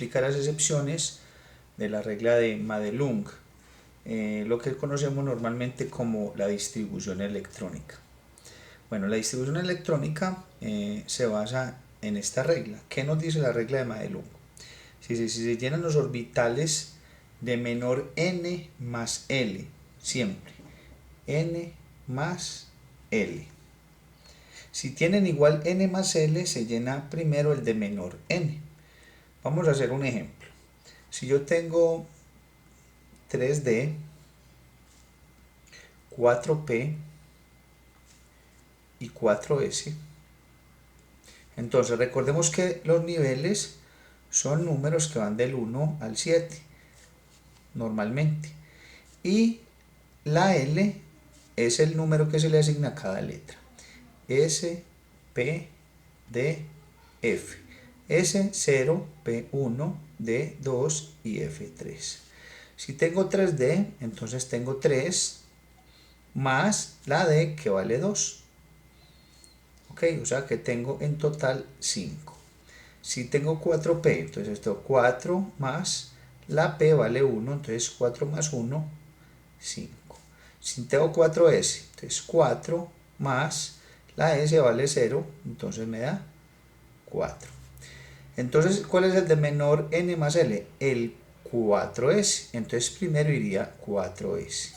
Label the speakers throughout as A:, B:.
A: explica las excepciones de la regla de Madelung, lo que conocemos normalmente como la distribución electrónica. Bueno, la distribución electrónica se basa en esta regla. ¿Qué nos dice la regla de Madelung? Si se llenan los orbitales de menor n más L, siempre, n más L. Si tienen igual n más L, se llena primero el de menor n. Vamos a hacer un ejemplo. Si yo tengo 3D, 4P y 4S, entonces recordemos que los niveles son números que van del 1 al 7, normalmente. Y la L es el número que se le asigna a cada letra. S, P, D, F. S0, P1, D2 y F3. Si tengo 3D, entonces tengo 3 más la D que vale 2. Ok, o sea que tengo en total 5. Si tengo 4P, entonces esto 4 más la P vale 1, entonces 4 más 1, 5. Si tengo 4S, entonces 4 más la S vale 0, entonces me da 4. Entonces, ¿cuál es el de menor n más L? El 4S. Entonces primero iría 4S.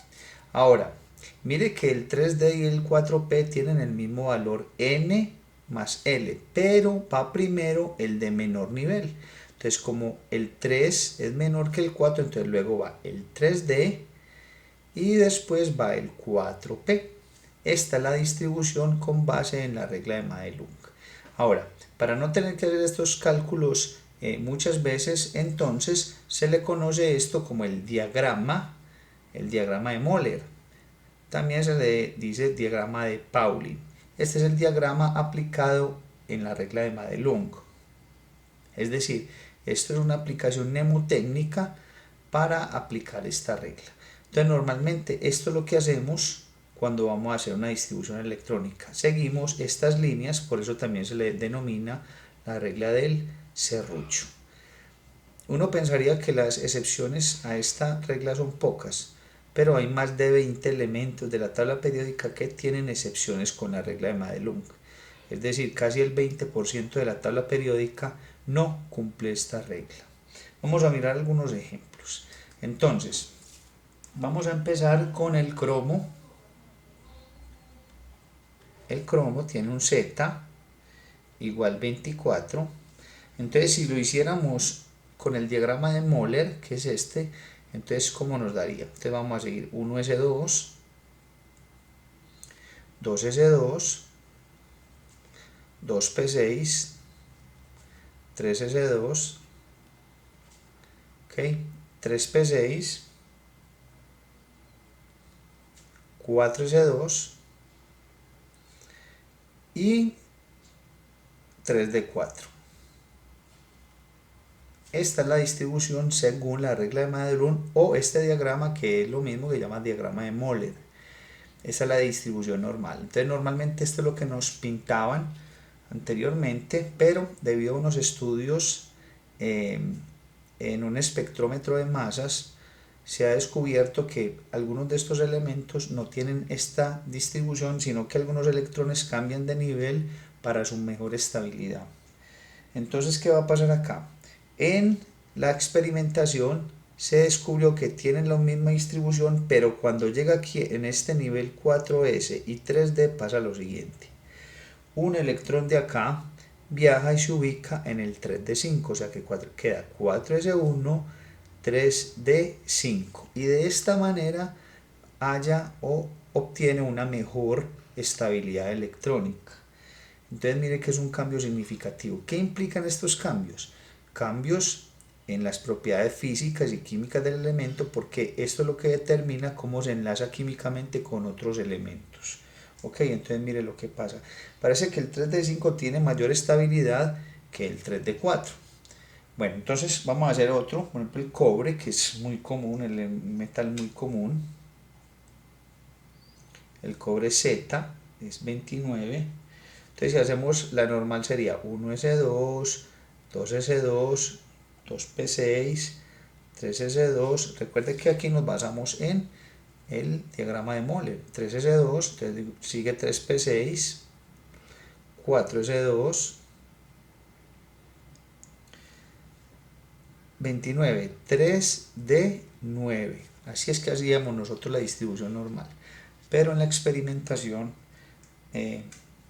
A: Ahora, mire que el 3D y el 4P tienen el mismo valor n más L, pero va primero el de menor nivel. Entonces, como el 3 es menor que el 4, entonces luego va el 3D y después va el 4P. Esta es la distribución con base en la regla de Madelung. Ahora, para no tener que hacer estos cálculos muchas veces, entonces se le conoce esto como el diagrama de Moller. También se le dice diagrama de Pauling. Este es el diagrama aplicado en la regla de Madelung. Es decir, esto es una aplicación mnemotécnica para aplicar esta regla. Entonces, normalmente esto es lo que hacemos cuando vamos a hacer una distribución electrónica. Seguimos estas líneas, por eso también se le denomina la regla del serrucho. Uno pensaría que las excepciones a esta regla son pocas, pero hay más de 20 elementos de la tabla periódica que tienen excepciones con la regla de Madelung. Es decir, casi el 20% de la tabla periódica no cumple esta regla. Vamos a mirar algunos ejemplos. Entonces, vamos a empezar con el cromo. El cromo tiene un Z igual 24. Entonces, si lo hiciéramos con el diagrama de Moller, que es este, entonces, ¿cómo nos daría? Entonces, vamos a seguir 1S2, 2S2, 2P6, 3S2, ¿ok? 3P6, 4S2 y 3D4. Esta es la distribución según la regla de Madelung o este diagrama que es lo mismo que se llama diagrama de Moller. Esa es la distribución normal. Entonces normalmente esto es lo que nos pintaban anteriormente, pero debido a unos estudios en un espectrómetro de masas se ha descubierto que algunos de estos elementos no tienen esta distribución, sino que algunos electrones cambian de nivel para su mejor estabilidad. Entonces, ¿qué va a pasar acá? En la experimentación se descubrió que tienen la misma distribución, pero cuando llega aquí en este nivel 4S y 3D pasa lo siguiente. Un electrón de acá viaja y se ubica en el 3D5, o sea que queda 4S1, 3D5. Y de esta manera haya o obtiene una mejor estabilidad electrónica. Entonces mire que es un cambio significativo. ¿Qué implican estos cambios? Cambios en las propiedades físicas y químicas del elemento, porque esto es lo que determina cómo se enlaza químicamente con otros elementos. Ok, entonces mire lo que pasa. Parece que el 3D5 tiene mayor estabilidad que el 3D4. Bueno, entonces vamos a hacer otro, por ejemplo el cobre, que es muy común, el metal muy común. El cobre Z es 29. Entonces si hacemos la normal sería 1S2, 2S2 2p6, 3s2. Recuerde que aquí nos basamos en el diagrama de Moller. 3s2, entonces sigue 3p6, 4s2, 29, 3d9. Así es que hacíamos nosotros la distribución normal. Pero en la experimentación,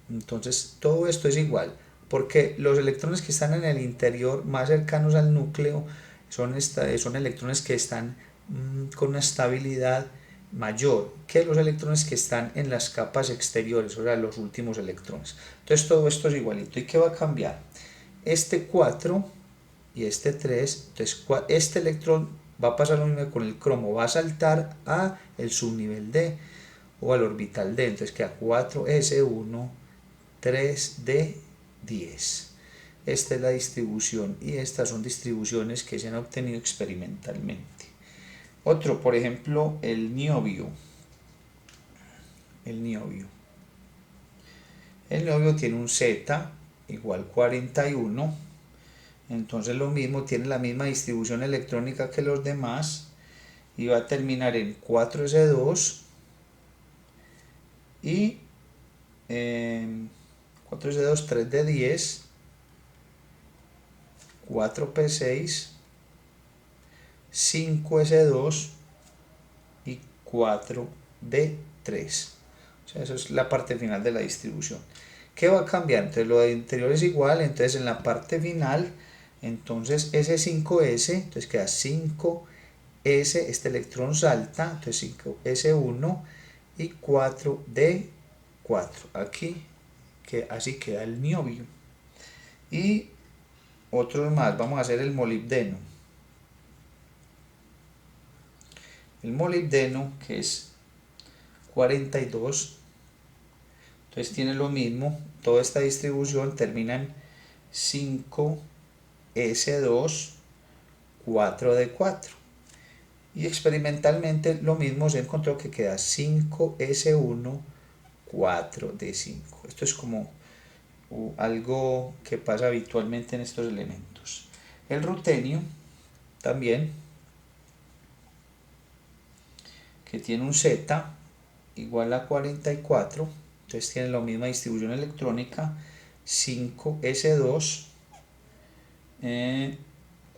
A: entonces todo esto es igual, porque los electrones que están en el interior más cercanos al núcleo son electrones que están con una estabilidad mayor que los electrones que están en las capas exteriores, o sea, los últimos electrones. Entonces todo esto es igualito. ¿Y qué va a cambiar? Este 4 y este 3, entonces este electrón va a pasar lo mismo con el cromo, va a saltar a el subnivel D o al orbital D, entonces queda 4s1, 3d10. Esta es la distribución y estas son distribuciones que se han obtenido experimentalmente. Otro, por ejemplo, el niobio. El niobio tiene un Z igual 41, entonces lo mismo, tiene la misma distribución electrónica que los demás y va a terminar en 4s2 y 4s2, 3d10, 4p6, 5s2 y 4d3. O sea, eso es la parte final de la distribución. ¿Qué va a cambiar? Entonces lo de interior es igual, entonces en la parte final, entonces S5S, entonces queda 5S, este electrón salta, entonces 5S1 y 4D4. Aquí, que así queda el niobio. Y otros más, vamos a hacer el molibdeno. El molibdeno, que es 42, entonces tiene lo mismo, toda esta distribución termina en 5s2, 4d4. Y experimentalmente lo mismo se encontró que queda 5s1, 4d5. Esto es como algo que pasa habitualmente en estos elementos. El rutenio también, que tiene un Z igual a 44, entonces tiene la misma distribución electrónica, 5s2,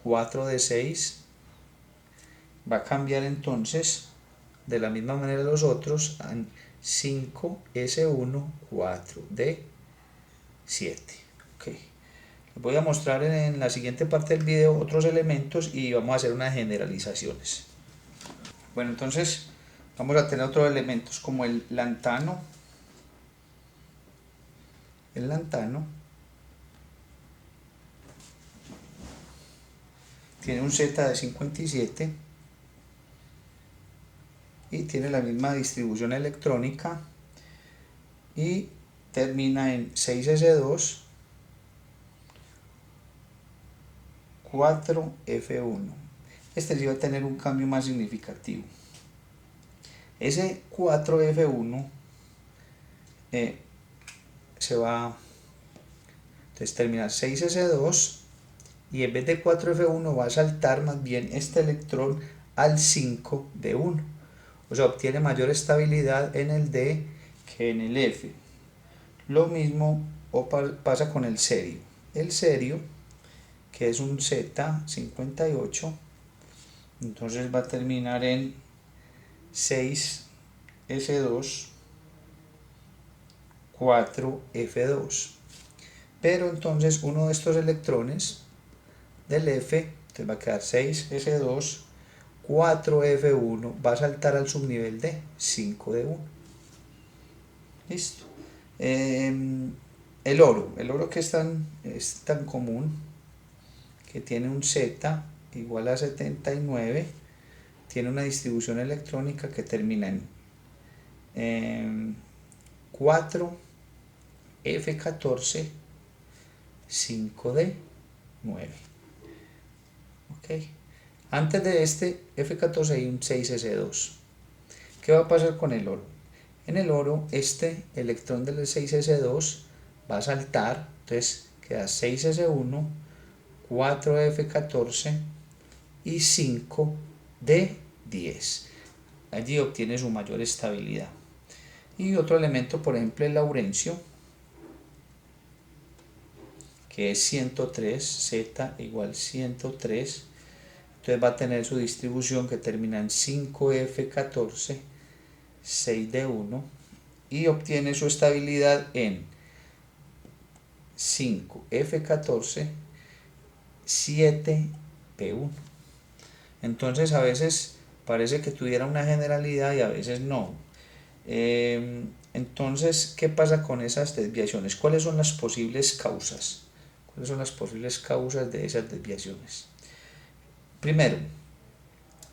A: 4d6, va a cambiar entonces de la misma manera los otros en 5s1, 4d7. Okay. Les voy a mostrar en la siguiente parte del video otros elementos y vamos a hacer unas generalizaciones. Bueno, entonces vamos a tener otros elementos como el lantano. El lantano tiene un Z de 57 y tiene la misma distribución electrónica y termina en 6s2, 4f1. Este sí va a tener un cambio más significativo. Ese 4f1 se va, entonces termina 6s2 y en vez de 4f1 va a saltar más bien este electrón al 5d1. O sea, obtiene mayor estabilidad en el D que en el F. Lo mismo pasa con el serio. El serio, que es un Z58, entonces va a terminar en 6s2, 4f2. Pero entonces uno de estos electrones del F, entonces va a quedar 6s2, 4f1, va a saltar al subnivel de 5d1. Listo. El oro que es tan común, que tiene un Z igual a 79, tiene una distribución electrónica que termina en 4f14, 5d9. Okay. Antes de este F14 hay un 6s2. ¿Qué va a pasar con el oro? En el oro, este electrón del 6s2 va a saltar, entonces queda 6s1, 4F14 y 5D10. Allí obtiene su mayor estabilidad. Y otro elemento, por ejemplo, el laurencio, que es 103, Z igual 103. Entonces va a tener su distribución que termina en 5F14, 6D1 y obtiene su estabilidad en 5F14, 7P1. Entonces a veces parece que tuviera una generalidad y a veces no. Entonces, ¿qué pasa con esas desviaciones? ¿Cuáles son las posibles causas? ¿Cuáles son las posibles causas de esas desviaciones? Primero,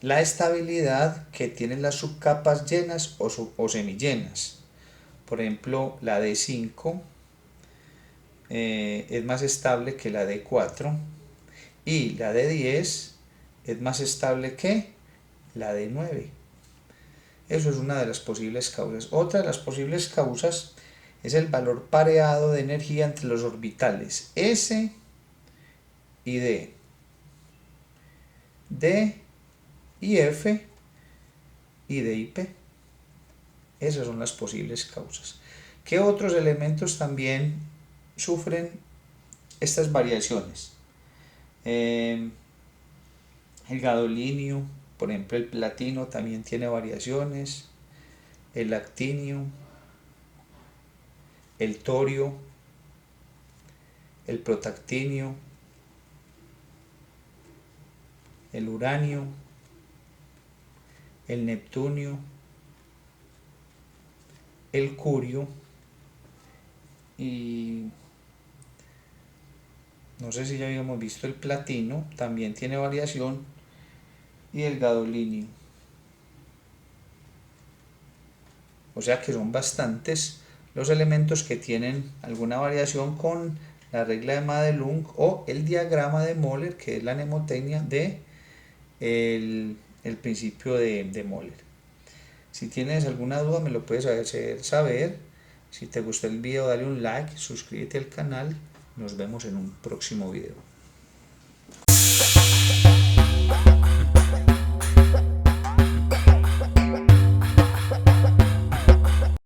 A: la estabilidad que tienen las subcapas llenas o semillenas. Por ejemplo, la D5 es más estable que la D4 y la D10 es más estable que la D9. Eso es una de las posibles causas. Otra de las posibles causas es el valor pareado de energía entre los orbitales S y D, D y F y D y P. Esas son las posibles causas. ¿Qué otros elementos también sufren estas variaciones? El gadolinio, por ejemplo el platino también tiene variaciones, el actinio, el torio, el protactinio, el uranio, el neptunio, el curio y no sé si ya habíamos visto el platino, también tiene variación, y el gadolinio. O sea que son bastantes los elementos que tienen alguna variación con la regla de Madelung o el diagrama de Moller, que es la mnemotecnia de el principio de Moller. Si tienes alguna duda me lo puedes hacer saber. Si te gustó el video dale un like, suscríbete al canal. Nos vemos en un próximo video.